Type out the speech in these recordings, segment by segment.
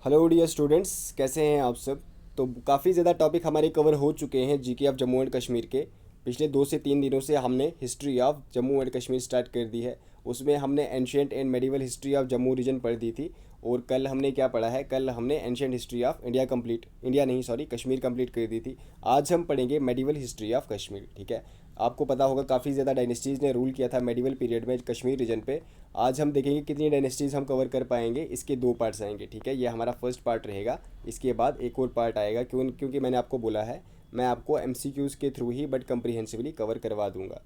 Hello dear students, कैसे हैं आप सब। तो काफ़ी ज़्यादा टॉपिक हमारे कवर हो चुके हैं GK of Jammu and Kashmir के। पिछले 2 से 3 दिनों से हमने history of Jammu and Kashmir start कर दी है। उसमें हमने ancient and medieval history of Jammu region पढ़ दी थी। और कल हमने क्या पढ़ा है, कल हमने ancient history of India complete, India नहीं सॉरी कश्मीर कंप्लीट कर दी थी। आज हम पढ़ेंगे मेडिवल हिस्ट्री ऑफ कश्मीर। ठीक है, आपको पता होगा काफ़ी ज़्यादा डायनेस्टीज़ ने रूल किया था मेडिवल पीरियड में कश्मीर रीजन पे। आज हम देखेंगे कितनी डायनेस्टीज़ हम कवर कर पाएंगे। इसके 2 पार्ट्स आएंगे। ठीक है, ये हमारा फर्स्ट पार्ट रहेगा। इसके बाद एक और पार्ट आएगा, क्योंकि मैंने आपको बोला है मैं आपको एमसीक्यूज़ के थ्रू ही बट कम्प्रीहेंसिवली कवर करवा दूंगा।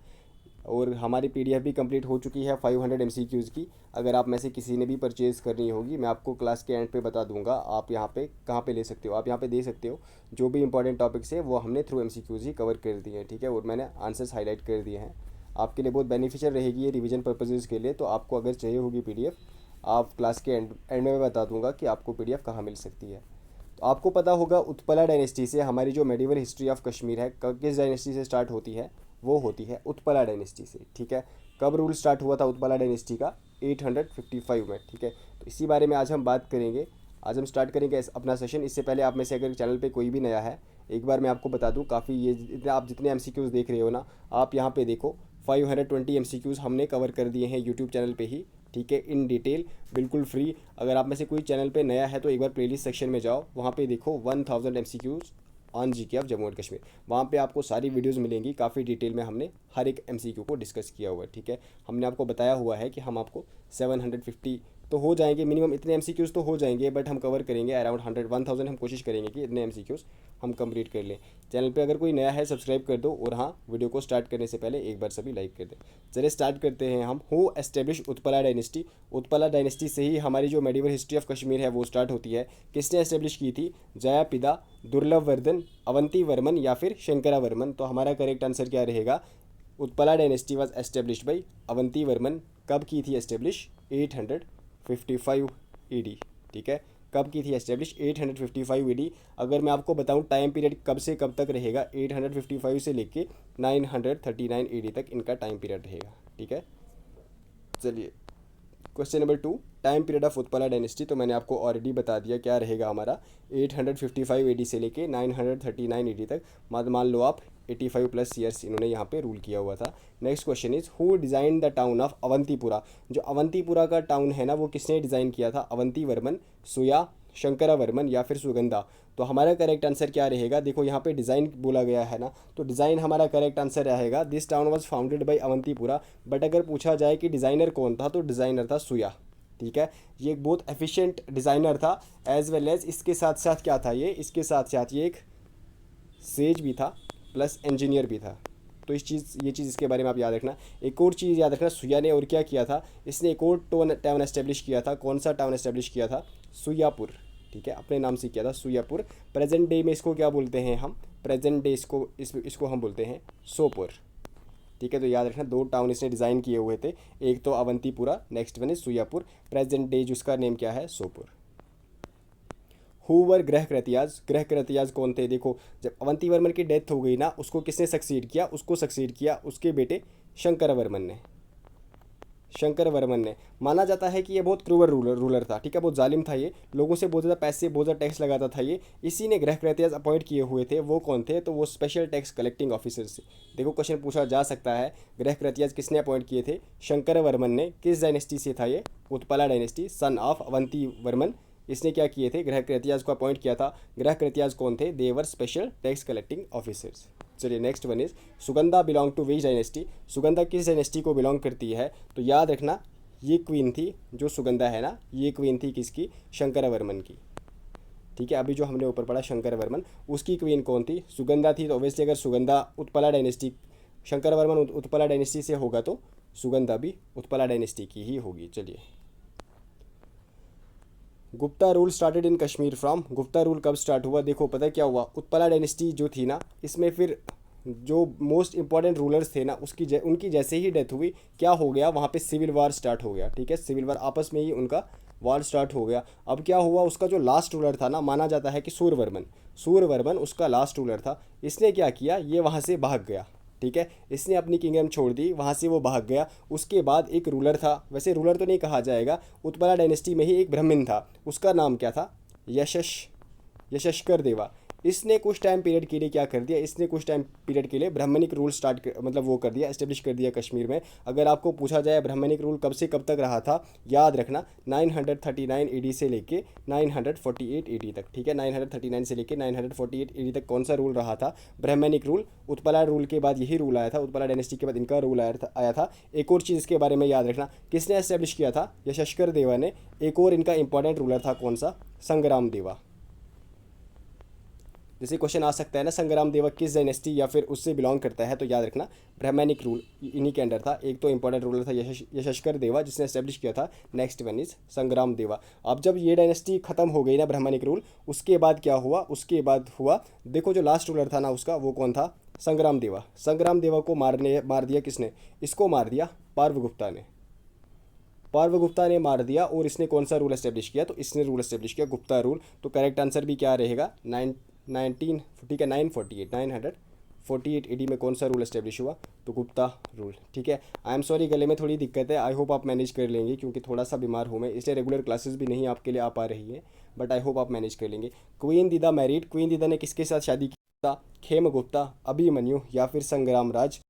और हमारी पीडीएफ भी कंप्लीट हो चुकी है 500 एमसीक्यूज़ की। अगर आप में से किसी ने भी परचेज़ करनी होगी, मैं आपको क्लास के एंड पे बता दूंगा आप यहाँ पे कहाँ पे ले सकते हो। आप यहाँ पे दे सकते हो। जो भी इंपॉर्टेंट टॉपिक्स है वो हमने थ्रू एमसीक्यूज़ ही कवर कर दिए हैं। ठीक है, और मैंने आंसर्स हाईलाइट कर दिए हैं। आपके लिए बहुत बेनिफिशियल रहेगी ये रिवीजन पर्पजेज़ के लिए। तो आपको अगर चाहिए होगी पीडीएफ, आप क्लास के एंड में मैं बता दूंगा कि आपको पीडीएफ कहाँ मिल सकती है। तो आपको पता होगा उत्पला डायनेस्टी से हमारी जो मेडिवल हिस्ट्री ऑफ कश्मीर है किस डायनेस्टी से स्टार्ट होती है, वो होती है उत्पला डायनेस्टी से। ठीक है, कब रूल स्टार्ट हुआ था उत्पला डायनेस्टी का? 855 में। ठीक है, तो इसी बारे में आज हम बात करेंगे। आज हम स्टार्ट करेंगे अपना सेशन। इससे पहले आप में से अगर चैनल पे कोई भी नया है, एक बार मैं आपको बता दूं, काफ़ी ये आप जितने एमसीक्यूज़ देख रहे हो ना, आप यहाँ पे देखो 520 एमसीक्यूज़ हमने कवर कर दिए हैं यूट्यूब चैनल पे ही। ठीक है, इन डिटेल, बिल्कुल फ्री। अगर आप में से कोई चैनल पे नया है तो एक बार प्लेलिस्ट सेक्शन में जाओ, वहाँ पे देखो 1000 MCQs on GK of Jammu and Kashmir. वहाँ पे आपको सारी वीडियोस मिलेंगी। काफ़ी डिटेल में हमने हर एक एमसीक्यू को डिस्कस किया हुआ है। ठीक है, हमने आपको बताया हुआ है कि हम आपको 750 तो हो जाएंगे मिनिमम, इतने एमसीक्यूज़ तो हो जाएंगे, बट हम कवर करेंगे अराउंड 1000 हम कोशिश करेंगे कि इतने एमसीक्यूज़ हम कंप्लीट कर लें। चैनल पे अगर कोई नया है सब्सक्राइब कर दो, और हाँ, वीडियो को स्टार्ट करने से पहले एक बार सभी लाइक कर दें। चलिए स्टार्ट करते हैं हम। Who establish Utpala dynasty. Utpala dynasty से ही हमारी जो मेडिवल हिस्ट्री ऑफ कश्मीर है वो स्टार्ट होती है। किसने एस्टेब्लिश की थी? जयापिदा, दुर्लभ वर्धन, अवंती वर्मन या फिर शंकरा वर्मन। तो हमारा करेक्ट आंसर क्या रहेगा? Utpala dynasty was established by Avanti Varman. कब की थी एस्टेब्लिश? 855 ईडी। ठीक है, कब की थी एस्टेब्लिश? 855 ईडी। अगर मैं आपको बताऊं टाइम पीरियड कब से कब तक रहेगा, 855 से लेके 939 ईडी तक इनका टाइम पीरियड रहेगा। ठीक है, चलिए question number 2, time period of Utpala dynasty. तो मैंने आपको ऑलरेडी बता दिया क्या रहेगा हमारा। 855 एडी से लेके 939 एडी तक, मान लो आप 85 प्लस ईयर्स इन्होंने यहाँ पे रूल किया हुआ था। Next question is who design the town of Avantipura. जो अवंतीपुरा का टाउन है ना, वो किसने डिज़ाइन किया था? अवंती वर्मन, सुया, शंकरा वर्मन या फिर सुगंधा। तो हमारा करेक्ट आंसर क्या रहेगा? देखो यहाँ पे डिज़ाइन बोला गया है ना, तो डिज़ाइन हमारा करेक्ट आंसर रहेगा this town was founded by Avantipura. But अगर पूछा जाए कि डिज़ाइनर कौन था, तो डिज़ाइनर था सुया। ठीक है, ये एक बहुत एफिशिएंट डिज़ाइनर था। एज वेल एज इसके साथ साथ क्या था ये, इसके साथ साथ ये एक सेज भी था प्लस इंजीनियर भी था। तो ये चीज़ इसके बारे में आप याद रखना। एक और चीज़ याद रखना, सुया ने और क्या किया था, इसने एक और टाउन एस्टेब्लिश किया था। कौन सा टाउन एस्टेब्लिश किया था? सुयापुर। ठीक है, अपने नाम से किया था सुयापुर। प्रेजेंट डे में इसको क्या बोलते हैं हम? प्रेजेंट डे इसको हम बोलते हैं सोपुर। ठीक है, तो याद रखना 2 टाउन इसने डिज़ाइन किए हुए थे, एक तो Avantipura, next one is Suyapur. Present day जिसका नेम क्या है? सोपुर। हुवर ग्रह कृत्याज। ग्रह कृत्याज कौन थे? देखो, जब अवंती वर्मन की डेथ हो गई ना, उसको किसने सक्सीड किया? उसको सक्सीड किया उसके बेटे शंकर वर्मन ने। शंकर वर्मन ने। माना जाता है कि ये बहुत क्रूअल रूलर था। ठीक है, बहुत जालिम था ये, लोगों से बहुत ज़्यादा पैसे, बहुत ज़्यादा टैक्स लगाता था ये। इसी ने ग्रह कृत्याज अपॉइंट किए हुए थे। वो कौन थे? तो वो स्पेशल टैक्स कलेक्टिंग ऑफिसर से। देखो क्वेश्चन पूछा जा सकता है, ग्रह कृत्याज किसने अपॉइंट किए थे? शंकर वर्मन ने। किस डायनेस्टी से था ये? Utpala dynasty, son of Avanti Varman. इसने क्या किए थे? ग्रह कृत्याज को अपॉइंट किया था। ग्रह कृत्याज कौन थे? They were special tax collecting officers. चलिए next one is Sugandha belong to which dynasty. Sugandha किस डायनेस्टी को बिलोंग करती है? तो याद रखना, ये क्वीन थी जो सुगंधा है ना, ये क्वीन थी किसकी? शंकर वर्मन की। ठीक है, अभी जो हमने ऊपर पढ़ा शंकर वर्मन, उसकी क्वीन कौन थी? सुगंधा थी। तो ऑब्वियसली अगर सुगंधा उत्पला डायनेस्टी, शंकर वर्मन उत्पला डायनेस्टी से होगा तो सुगंधा भी उत्पला डायनेस्टी की ही होगी। चलिए, Gupta rule started in Kashmir from. Gupta rule कब स्टार्ट हुआ? देखो पता क्या हुआ, उत्पला डायनेस्टी जो थी ना, इसमें फिर जो मोस्ट इंपॉर्टेंट रूलर्स थे ना, उनकी जैसे ही डेथ हुई, क्या हो गया वहाँ पे? सिविल वार स्टार्ट हो गया। ठीक है, सिविल वार, आपस में ही उनका वार स्टार्ट हो गया। अब क्या हुआ, उसका जो लास्ट रूलर था ना, माना जाता है कि सूरवर्मन, सूरवर्मन उसका लास्ट रूलर था। इसने क्या किया, ये वहाँ से भाग गया। ठीक है, इसने अपनी किंगडम छोड़ दी, वहाँ से वो भाग गया। उसके बाद एक रूलर था, वैसे रूलर तो नहीं कहा जाएगा, उत्पला डायनेस्टी में ही एक ब्राह्मण था, उसका नाम क्या था? यशश यशस्कर देवा। इसने कुछ टाइम पीरियड के लिए क्या कर दिया, इसने कुछ टाइम पीरियड के लिए ब्राह्मणिक रूल मतलब वो कर दिया, एस्टेब्लिश कर दिया कश्मीर में। अगर आपको पूछा जाए ब्राह्मणिक रूल कब से कब तक रहा था, याद रखना 939 एडी से लेके 948 एडी तक, ठीक है। 939 से लेके 948 एडी तक कौन सा रूल रहा था, ब्राह्मणिक रूल। उत्पला रूल के बाद यही रूल आया था, उत्पला डायनेस्टी के बाद इनका रूल आया था। एक और चीज़ इसके बारे में याद रखना, किसने एस्टेब्लिश किया था, यशस्कर देवा ने। एक और इनका इंपॉर्टेंट रूलर था कौन सा, संग्राम देवा। जैसे क्वेश्चन आ सकता है ना, संग्राम देवा किस डायनेस्टी या फिर उससे बिलोंग करता है, तो याद रखना ब्राह्मणिक रूल इन्हीं के अंडर था। एक तो इंपॉर्टेंट रूलर था यशस्कर देवा जिसने एस्टेब्लिश किया था, नेक्स्ट वन इज संग्राम देवा। अब जब ये डायनेस्टी खत्म हो गई ना ब्राह्मणिक रूल, उसके बाद क्या हुआ, उसके बाद हुआ, देखो जो लास्ट रूलर था ना उसका, वो कौन था, संग्राम देवा। संग्राम देवा को मार दिया किसने, इसको मार दिया पार्वगुप्ता ने। पार्वगुप्ता ने मार दिया और इसने कौन सा रूल एस्टेब्लिश किया, तो इसने रूल एस्टेब्लिश किया गुप्ता रूल। तो करेक्ट आंसर भी क्या रहेगा, 948 एडी में कौन सा रूल एस्टेब्लिश हुआ, तो गुप्ता रूल, ठीक है। आई एम सॉरी, गले में थोड़ी दिक्कत है, आई होप आप मैनेज कर लेंगे, क्योंकि थोड़ा सा बीमार हूँ मैं, इसलिए रेगुलर क्लासेस भी नहीं आपके लिए आ पा रही है, बट आई होप आप मैनेज कर लेंगे। क्वीन दीदा मैरिड, क्वीन दीदा ने किसके साथ शादी की था, खेमगुप्ता, अभिमन्यु या फिर संग्राम राज।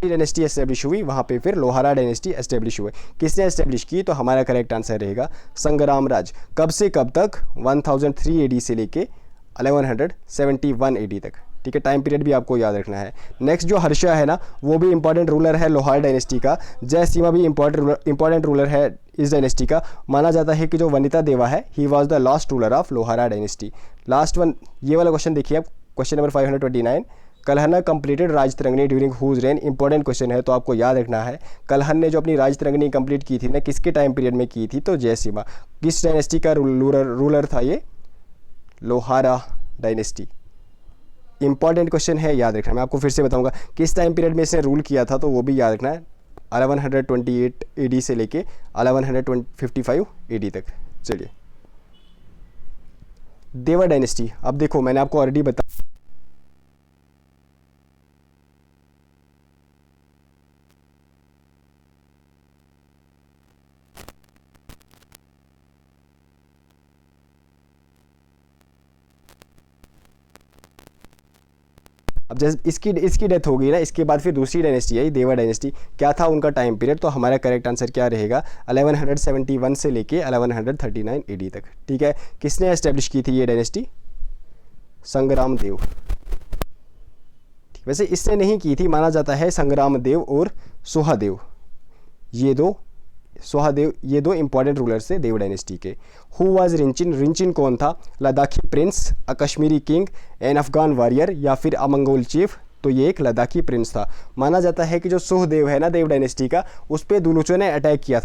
डायनेस्टी एस्टेब्लिश हुई, वहाँ पे फिर लोहारा डायनेस्टी एस्टेब्लिश हुए। किसने एस्टेब्लिश की, तो हमारा करेक्ट आंसर रहेगा संग्राम राज। कब से कब तक, 1003 एडी से लेके 1171 एडी तक, ठीक है। टाइम पीरियड भी आपको याद रखना है। नेक्स्ट जो हर्षा है ना, वो भी इंपॉर्टेंट रूलर है लोहार डायनेस्टी का। जय सीमा भी इंपॉर्टेंट रूलर है इस डायनेस्टी का। माना जाता है कि जो वनिता देवा है, he was the last ruler of Lohara dynasty. Last one, ये वाला क्वेश्चन देखिए आप, question number 529, Kalhana completed Rajatarangini during whose reign. Important question है, तो आपको याद रखना है, कलहन ने जो अपनी राजतरंगिणी कंप्लीट की थी ना, किसके टाइम पीरियड में की थी, तो जयसीमा। किस डायनेस्टी का रूलर था ये, लोहारा डायनेस्टी। इंपॉर्टेंट क्वेश्चन है, याद रखना। मैं आपको फिर से बताऊंगा किस टाइम पीरियड में इसने रूल किया था, तो वो भी याद रखना है, 1128 एडी से लेके 1155 एडी तक। चलिए, देवा डायनेस्टी। अब देखो, मैंने आपको ऑलरेडी बताया, अब जैसे इसकी डेथ हो गई ना, इसके बाद फिर दूसरी डायनेस्टी आई, देवा डायनेस्टी। क्या था उनका टाइम पीरियड, तो हमारा करेक्ट आंसर क्या रहेगा, 1171 से लेके 1139 एडी तक, ठीक है। किसने एस्टेब्लिश की थी ये डायनेस्टी, संग्राम देव। वैसे इसने नहीं की थी, माना जाता है संग्राम देव और सुहादेव, ये दो इंपॉर्टेंट रूलर्स थे देव डायनेस्टी के। हु वाज रिंचिन, रिंचिन कौन था, Ladakhi prince, a Kashmiri king, an Afghan warrior या फिर अ मंगोल चीफ, तो ये एक लद्दाखी प्रिंस था। माना जाता है कि जो सुहदेव है ना देव डायनेस्टी का, उस पर दुलुचा ने अटैक किया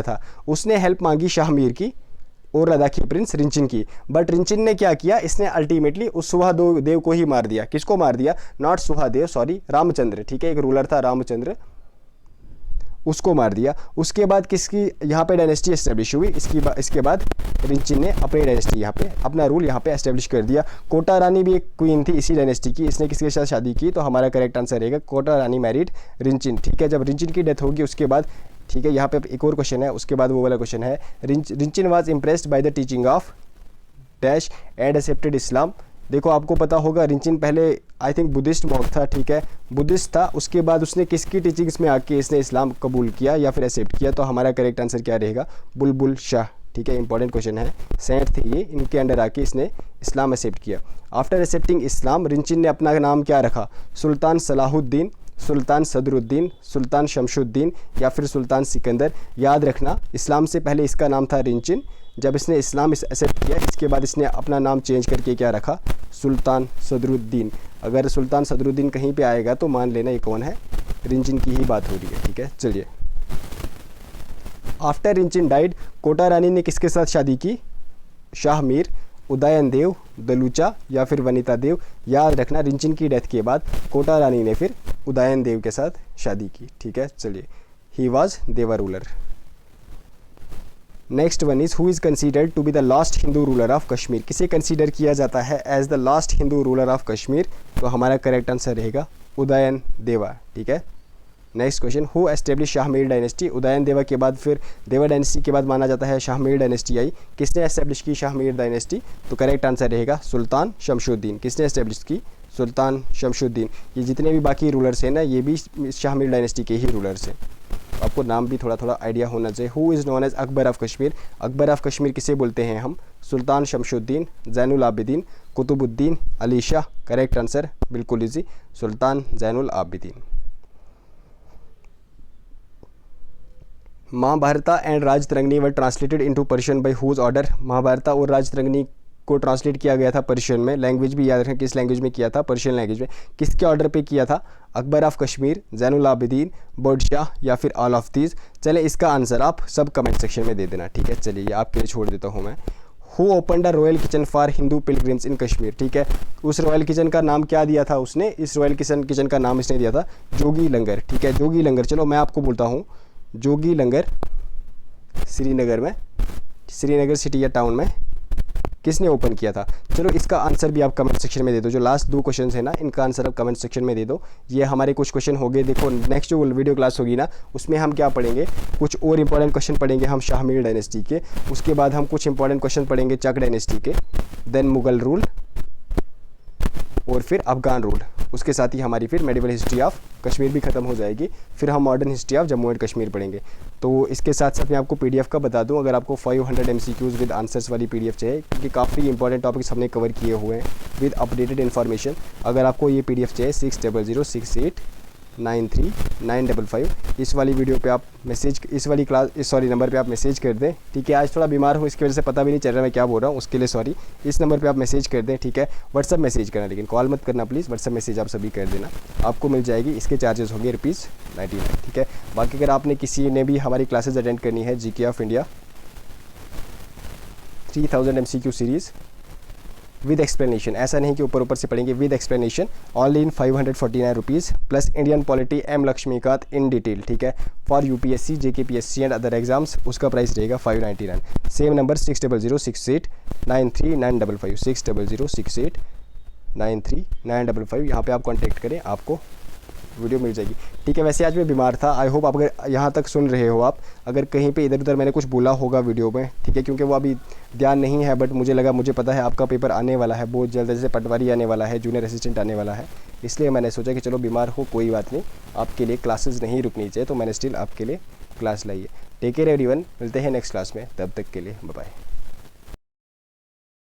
था, उसने हेल्प मांगी शाहमीर की और लद्दाखी प्रिंस रिंचिन की। बट रिंचिन ने क्या किया, इसने अल्टीमेटली उस सुहादेव को ही मार दिया। किसको मार दिया, नॉट सुहादेव, सॉरी, रामचंद्र, ठीक है, एक रूलर था रामचंद्र, उसको मार दिया। उसके बाद किसकी यहाँ पे डायनेस्टी एस्टेब्लिश हुई, इसके बाद रिंचिन ने अपनी डायनेस्टी यहाँ पे, अपना रूल यहाँ पे एस्टेब्लिश कर दिया। कोटा रानी भी एक क्वीन थी इसी डायनेस्टी की, इसने किसके साथ शादी की, तो हमारा करेक्ट आंसर रहेगा कोटा रानी मैरिड रिंचिन, ठीक है। जब रिंचिन की डेथ होगी उसके बाद, ठीक है, यहाँ पे एक और क्वेश्चन है, उसके बाद वो वाला क्वेश्चन है, Rinchin was impressed by the teaching of dash and accepted Islam, देखो आपको पता होगा रिंचिन पहले आई थिंक बुद्धिस्ट मॉन्क था, ठीक है, बुद्धिस्ट था, उसके बाद उसने किसकी टीचिंग्स में आके इसने इस्लाम कबूल किया या फिर एक्सेप्ट किया, तो हमारा करेक्ट आंसर क्या रहेगा, बुलबुल शाह, ठीक है, इंपॉर्टेंट क्वेश्चन है, सेंट थे ये, इनके अंडर आके इसने इस्लाम एक्सेप्ट किया। आफ्टर एक्सेप्टिंग इस्लाम रिंचिन ने अपना नाम क्या रखा, सुल्तान सलाहुद्दीन, सुल्तान सदरुद्दीन, सुल्तान शमशुद्दीन या फिर सुल्तान सिकंदर। याद रखना इस्लाम से पहले इसका नाम था रिंचिन, जब इसने इस्लाम एक्सेप्ट किया इसके बाद इसने अपना नाम चेंज करके क्या रखा, सुल्तान सदरुद्दीन। अगर सुल्तान सदरुद्दीन कहीं पे आएगा तो मान लेना ये कौन है, रिंचिन की ही बात हो रही है, ठीक है। चलिए, आफ्टर रिंचिन डाइड कोटा रानी ने किसके साथ शादी की, शाह मीर, उदयन देव, दलूचा या फिर वनिता देव। याद रखना रिंचिन की डेथ के बाद कोटा रानी ने फिर उदयन देव के साथ शादी की, ठीक है। चलिए, he was Deva ruler. Next one is who is considered to be the last Hindu ruler of Kashmir. किसे कंसीडर किया जाता है as the last Hindu ruler of Kashmir, तो हमारा करेक्ट आंसर रहेगा उदयन देवा, ठीक है। Next question, who establish Shahmir dynasty. Udayan Deva के बाद फिर देवा डायनेस्टी के बाद माना जाता है शाहमीर डायनेस्टी आई। किसने एस्टेब्लिश की शाहमीर डायनेस्टी, तो करेक्ट आंसर रहेगा सुल्तान शमशुद्दीन। किसने एस्टेब्लिश की, सुल्तान शमशुद्दीन। ये जितने भी बाकी रूलर्स हैं ना, ये भी शाहमीर डायनेस्टी के ही रूलर्स हैं। आपको नाम भी थोड़ा थोड़ा आइडिया होना चाहिए। Who is known as Akbar of Kashmir. Akbar of Kashmir किसे बोलते हैं हम, सुल्तान शमशुद्दीन, जैनुल आबिदीन, कुतुबुद्दीन, अली शाह। करेक्ट आंसर बिल्कुल easy, Sultan Zainul Abidin. Mahabharata and Rajatarangini were translated into Persian by whose order. Mahabharata और राजतरंगिणी को ट्रांसलेट किया गया था पर्शियन में। लैंग्वेज भी याद रखें किस लैंग्वेज में किया था, पर्शियन लैंग्वेज में। किसके ऑर्डर पे किया था, अकबर ऑफ कश्मीर, जैनुल आबिदीन, बर्डशाह या फिर ऑल ऑफ दीज। चले इसका आंसर आप सब कमेंट सेक्शन में दे देना, ठीक है। चलिए ये आपके लिए छोड़ देता हूँ मैं। Who open the royal kitchen for Hindu pilgrims in Kashmir, ठीक है। उस रॉयल किचन का नाम क्या दिया था उसने, इस रॉयल किचन का नाम इसने दिया था जोगी लंगर, ठीक है, जोगी लंगर। चलो मैं आपको बोलता हूँ, जोगी लंगर श्रीनगर में, श्रीनगर सिटी या टाउन में किसने ओपन किया था। चलो इसका आंसर भी आप कमेंट सेक्शन में दे दो। जो लास्ट दो क्वेश्चन है ना, इनका आंसर आप कमेंट सेक्शन में दे दो। ये हमारे कुछ क्वेश्चन हो गए। देखो नेक्स्ट जो वीडियो क्लास होगी ना, उसमें हम क्या पढ़ेंगे, कुछ और इंपॉर्टेंट क्वेश्चन पढ़ेंगे हम शाहमीर डायनेस्टी के। उसके बाद हम कुछ इंपॉर्टेंट क्वेश्चन पढ़ेंगे चक डायनेस्टी के, देन मुगल रूल और फिर अफगान रूल। उसके साथ ही हमारी फिर मेडिवल हिस्ट्री ऑफ कश्मीर भी खत्म हो जाएगी। फिर हम modern history of Jammu and Kashmir पढ़ेंगे। तो इसके साथ साथ मैं आपको पीडीएफ का बता दूं, अगर आपको 500 MCQs विद आंसर्स वाली पीडीएफ चाहिए, क्योंकि काफ़ी इंपॉर्टेंट टॉपिक्स हमने कवर किए हुए हैं विद अपडेटेड इन्फॉर्मेशन। अगर आपको ये पीडीएफ चाहिए 6006893955, इस वाली वीडियो पे आप मैसेज, इस वाली नंबर पे आप मैसेज कर दें, ठीक है। आज थोड़ा बीमार हूँ, इसकी वजह से पता भी नहीं चल रहा मैं क्या बोल रहा हूँ, उसके लिए सॉरी। इस नंबर पे आप मैसेज कर दें, ठीक है। व्हाट्सअप मैसेज करना, लेकिन कॉल मत करना प्लीज़, व्हाट्सअप मैसेज आप सभी कर देना, आपको मिल जाएगी। इसके चार्जेस होंगे ₹99, ठीक है। बाकी अगर आपने किसी ने भी हमारी क्लासेज अटेंड करनी है GK of India 3000 MCQ series with explanation, ऐसा नहीं कि ऊपर ऊपर से पढ़ेंगे, with explanation only in 549 rupees plus Indian polity M Laxmikanth in detail, ठीक है। For UPSC JKPSC and other exams उसका प्राइस रहेगा 599। सेम नंबर 6006893955 6006893955, यहाँ पे आप कॉन्टेक्ट करें, आपको वीडियो मिल जाएगी, ठीक है। वैसे आज मैं बीमार था, आई होप आप अगर यहाँ तक सुन रहे हो आप, अगर कहीं पे इधर उधर मैंने कुछ बोला होगा वीडियो में, ठीक है, क्योंकि वो अभी ध्यान नहीं है, बट मुझे पता है आपका पेपर आने वाला है बहुत जल्द, जैसे पटवारी आने वाला है, जूनियर असिस्टेंट आने वाला है, इसलिए मैंने सोचा कि चलो बीमार हो कोई बात नहीं, आपके लिए क्लासेस नहीं रुकनी चाहिए, तो मैंने स्टिल आपके लिए क्लास लाई है। टेक केयर एवरीवन, मिलते हैं नेक्स्ट क्लास में, तब तक के लिए बाय बाय।